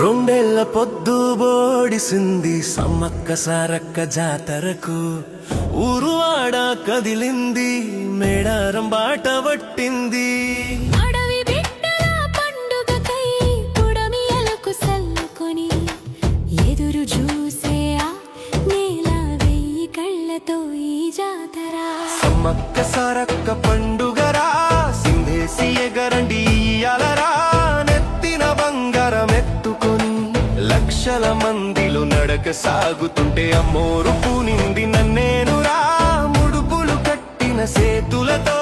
రెండేళ్ల పొద్దు బోడిసింది సమ్మక్క సారక్క జాతరకు. ఊరువాడ కదిలింది, మేడారం బాట పట్టింది. అడవి బిడ్డల పండుగకై పుడమియలకు సల్లుకొని ఎదురు చూసే ఆ నేల వెయ్యి కళ్ళతో ఈ జాతర. సమ్మక్క సారక్క పండుగరా, సింధేసి ఎగరండి ఇయ్యాలరా. నెత్తిన బంగారం ఎత్తుకొని లక్షల మందిలో నడక సాగుతుంటే అమ్మోరు పూనింది నన్నేనురా. ముడుపులు కట్టిన సేతులతో